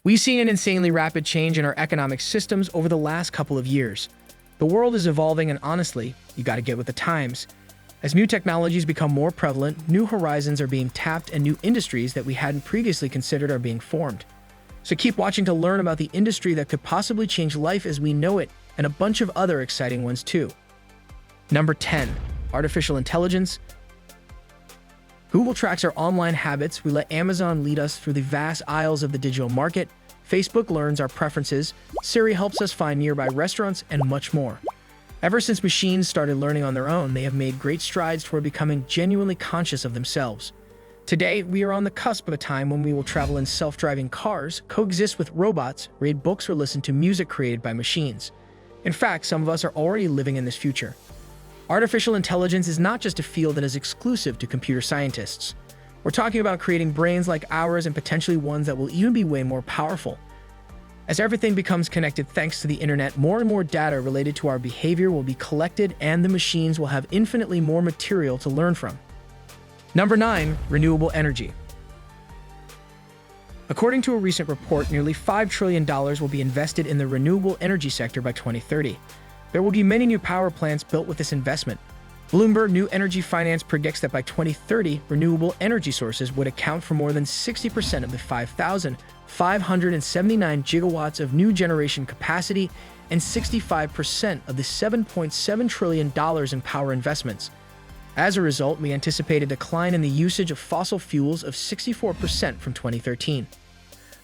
We've seen an insanely rapid change in our economic systems over the last couple of years. The world is evolving, and honestly, you gotta get with the times. As new technologies become more prevalent, new horizons are being tapped and new industries that we hadn't previously considered are being formed. So keep watching to learn about the industry that could possibly change life as we know it, and a bunch of other exciting ones too. Number 10. Artificial intelligence. Google tracks our online habits. We let Amazon lead us through the vast aisles of the digital market. Facebook learns our preferences. Siri helps us find nearby restaurants, and much more. Ever since machines started learning on their own, they have made great strides toward becoming genuinely conscious of themselves. Today, we are on the cusp of a time when we will travel in self-driving cars, coexist with robots, read books, or listen to music created by machines. In fact, some of us are already living in this future. Artificial intelligence is not just a field that is exclusive to computer scientists. We're talking about creating brains like ours, and potentially ones that will even be way more powerful. As everything becomes connected thanks to the internet, more and more data related to our behavior will be collected, and the machines will have infinitely more material to learn from. Number 9. Renewable energy. According to a recent report, nearly $5 trillion will be invested in the renewable energy sector by 2030. There will be many new power plants built with this investment. Bloomberg New Energy Finance predicts that by 2030, renewable energy sources would account for more than 60% of the 5,579 gigawatts of new generation capacity and 65% of the $7.7 trillion in power investments. As a result, we anticipate a decline in the usage of fossil fuels of 64% from 2013.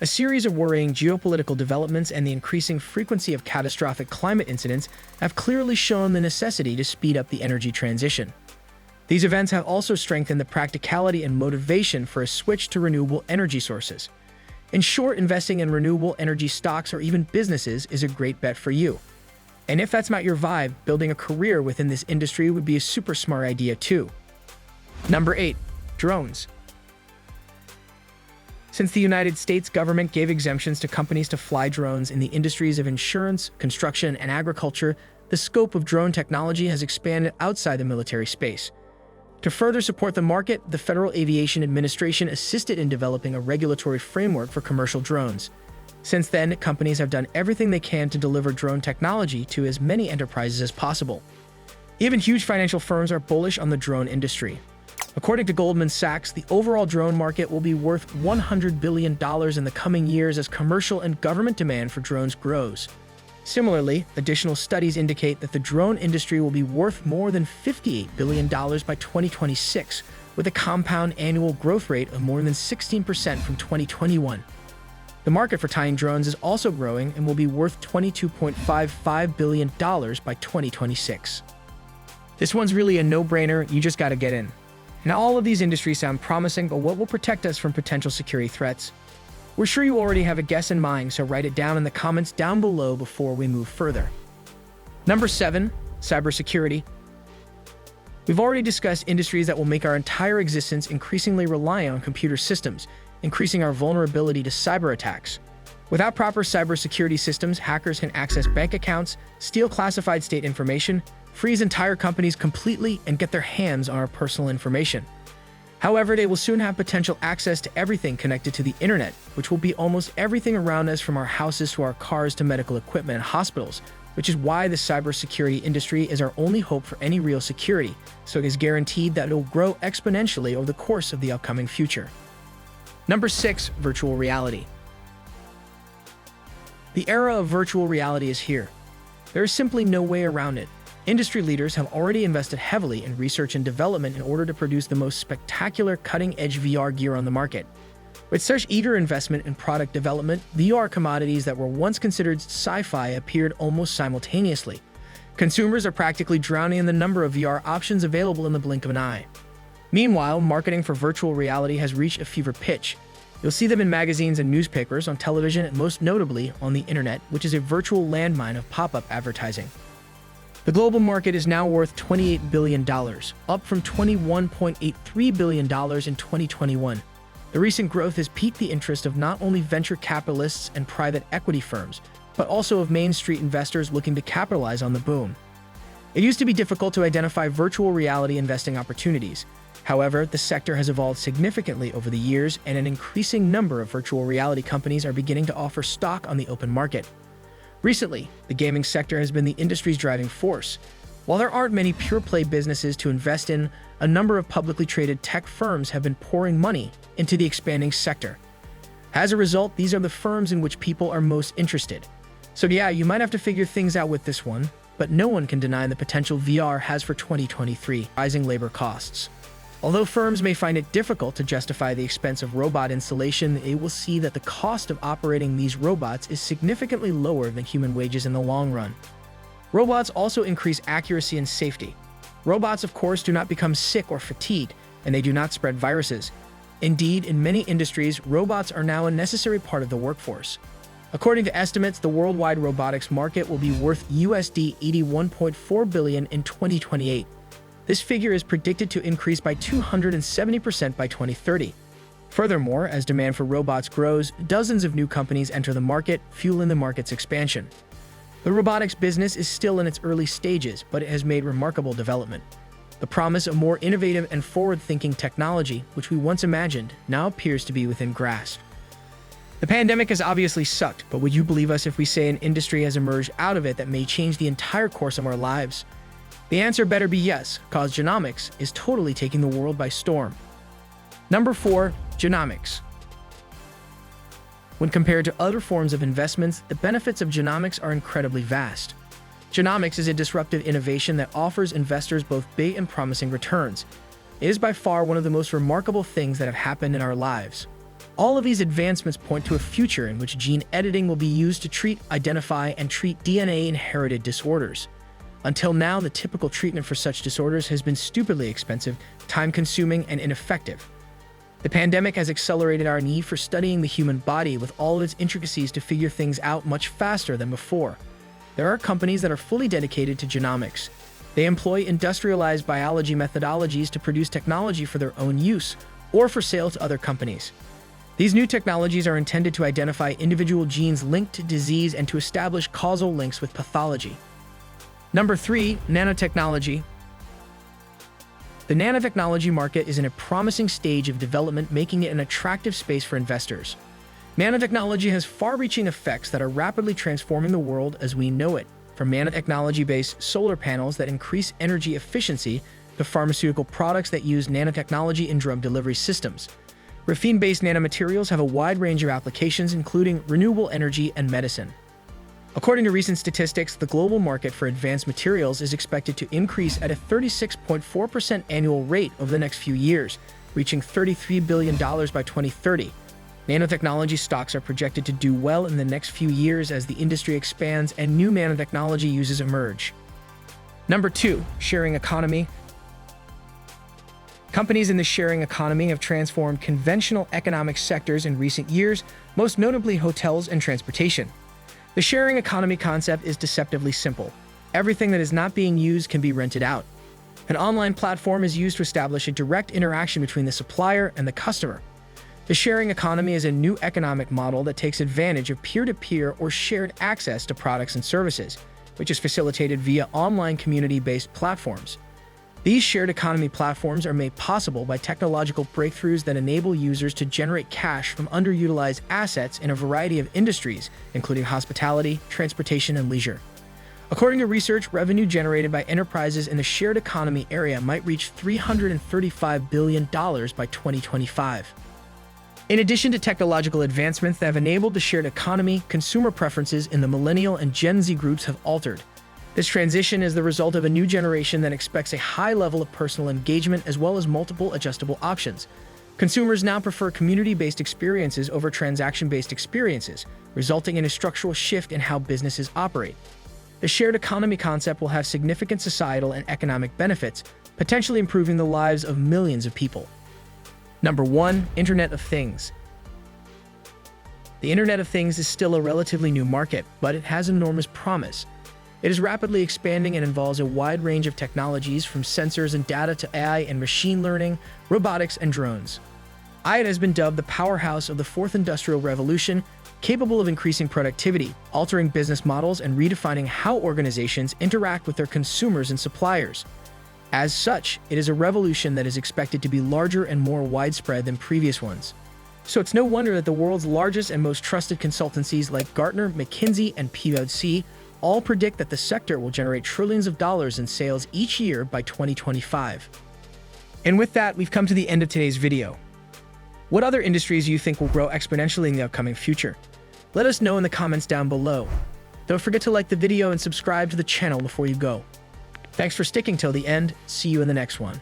A series of worrying geopolitical developments and the increasing frequency of catastrophic climate incidents have clearly shown the necessity to speed up the energy transition. These events have also strengthened the practicality and motivation for a switch to renewable energy sources. In short, investing in renewable energy stocks or even businesses is a great bet for you. And if that's not your vibe, building a career within this industry would be a super smart idea too. Number 8. Drones. Since the United States government gave exemptions to companies to fly drones in the industries of insurance, construction, and agriculture, the scope of drone technology has expanded outside the military space. To further support the market, the Federal Aviation Administration assisted in developing a regulatory framework for commercial drones. Since then, companies have done everything they can to deliver drone technology to as many enterprises as possible. Even huge financial firms are bullish on the drone industry. According to Goldman Sachs, the overall drone market will be worth $100 billion in the coming years as commercial and government demand for drones grows. Similarly, additional studies indicate that the drone industry will be worth more than $58 billion by 2026, with a compound annual growth rate of more than 16% from 2021. The market for tiny drones is also growing and will be worth $22.55 billion by 2026. This one's really a no-brainer, you just gotta get in. Now, all of these industries sound promising, but what will protect us from potential security threats? We're sure you already have a guess in mind, so write it down in the comments down below before we move further. Number 7. Cybersecurity. We've already discussed industries that will make our entire existence increasingly reliant on computer systems, increasing our vulnerability to cyber attacks. Without proper cybersecurity systems, hackers can access bank accounts, steal classified state information, freeze entire companies completely, and get their hands on our personal information. However, they will soon have potential access to everything connected to the internet, which will be almost everything around us, from our houses to our cars to medical equipment and hospitals, which is why the cybersecurity industry is our only hope for any real security, so it is guaranteed that it will grow exponentially over the course of the upcoming future. Number 6. Virtual reality. The era of virtual reality is here. There is simply no way around it. Industry leaders have already invested heavily in research and development in order to produce the most spectacular cutting-edge VR gear on the market. With such eager investment in product development, VR commodities that were once considered sci-fi appeared almost simultaneously. Consumers are practically drowning in the number of VR options available in the blink of an eye. Meanwhile, marketing for virtual reality has reached a fever pitch. You'll see them in magazines and newspapers, on television, and most notably on the internet, which is a virtual landmine of pop-up advertising. The global market is now worth $28 billion, up from $21.83 billion in 2021. The recent growth has piqued the interest of not only venture capitalists and private equity firms, but also of Main Street investors looking to capitalize on the boom. It used to be difficult to identify virtual reality investing opportunities. However, the sector has evolved significantly over the years, and an increasing number of virtual reality companies are beginning to offer stock on the open market. Recently, the gaming sector has been the industry's driving force. While there aren't many pure-play businesses to invest in, a number of publicly traded tech firms have been pouring money into the expanding sector. As a result, these are the firms in which people are most interested. So yeah, you might have to figure things out with this one, but no one can deny the potential VR has for 2023. Rising labor costs. Although firms may find it difficult to justify the expense of robot installation, they will see that the cost of operating these robots is significantly lower than human wages in the long run. Robots also increase accuracy and safety. Robots, of course, do not become sick or fatigued, and they do not spread viruses. Indeed, in many industries, robots are now a necessary part of the workforce. According to estimates, the worldwide robotics market will be worth USD 81.4 billion in 2028. This figure is predicted to increase by 270% by 2030. Furthermore, as demand for robots grows, dozens of new companies enter the market, fueling the market's expansion. The robotics business is still in its early stages, but it has made remarkable development. The promise of more innovative and forward-thinking technology, which we once imagined, now appears to be within grasp. The pandemic has obviously sucked, but would you believe us if we say an industry has emerged out of it that may change the entire course of our lives? The answer better be yes, cause genomics is totally taking the world by storm. Number 4. Genomics. When compared to other forms of investments, the benefits of genomics are incredibly vast. Genomics is a disruptive innovation that offers investors both big and promising returns. It is by far one of the most remarkable things that have happened in our lives. All of these advancements point to a future in which gene editing will be used to treat, identify, and treat DNA-inherited disorders. Until now, the typical treatment for such disorders has been stupidly expensive, time-consuming, and ineffective. The pandemic has accelerated our need for studying the human body with all of its intricacies to figure things out much faster than before. There are companies that are fully dedicated to genomics. They employ industrialized biology methodologies to produce technology for their own use or for sale to other companies. These new technologies are intended to identify individual genes linked to disease and to establish causal links with pathology. Number 3. Nanotechnology. The nanotechnology market is in a promising stage of development, making it an attractive space for investors. Nanotechnology has far-reaching effects that are rapidly transforming the world as we know it, from nanotechnology-based solar panels that increase energy efficiency to pharmaceutical products that use nanotechnology in drug delivery systems. Graphene-based nanomaterials have a wide range of applications, including renewable energy and medicine. According to recent statistics, the global market for advanced materials is expected to increase at a 36.4% annual rate over the next few years, reaching $33 billion by 2030. Nanotechnology stocks are projected to do well in the next few years as the industry expands and new nanotechnology uses emerge. Number 2. Sharing economy. Companies in the sharing economy have transformed conventional economic sectors in recent years, most notably hotels and transportation. The sharing economy concept is deceptively simple. Everything that is not being used can be rented out. An online platform is used to establish a direct interaction between the supplier and the customer. The sharing economy is a new economic model that takes advantage of peer-to-peer or shared access to products and services, which is facilitated via online community-based platforms. These shared economy platforms are made possible by technological breakthroughs that enable users to generate cash from underutilized assets in a variety of industries, including hospitality, transportation, and leisure. According to research, revenue generated by enterprises in the shared economy area might reach $335 billion by 2025. In addition to technological advancements that have enabled the shared economy, consumer preferences in the millennial and Gen Z groups have altered. This transition is the result of a new generation that expects a high level of personal engagement as well as multiple adjustable options. Consumers now prefer community-based experiences over transaction-based experiences, resulting in a structural shift in how businesses operate. The shared economy concept will have significant societal and economic benefits, potentially improving the lives of millions of people. Number 1. Internet of Things. The Internet of Things is still a relatively new market, but it has enormous promise. It is rapidly expanding and involves a wide range of technologies from sensors and data to AI and machine learning, robotics, and drones. IT has been dubbed the powerhouse of the fourth industrial revolution, capable of increasing productivity, altering business models, and redefining how organizations interact with their consumers and suppliers. As such, it is a revolution that is expected to be larger and more widespread than previous ones. So it's no wonder that the world's largest and most trusted consultancies like Gartner, McKinsey, and PwC all predict that the sector will generate trillions of dollars in sales each year by 2025. And with that, we've come to the end of today's video. What other industries do you think will grow exponentially in the upcoming future? Let us know in the comments down below. Don't forget to like the video and subscribe to the channel before you go. Thanks for sticking till the end. See you in the next one.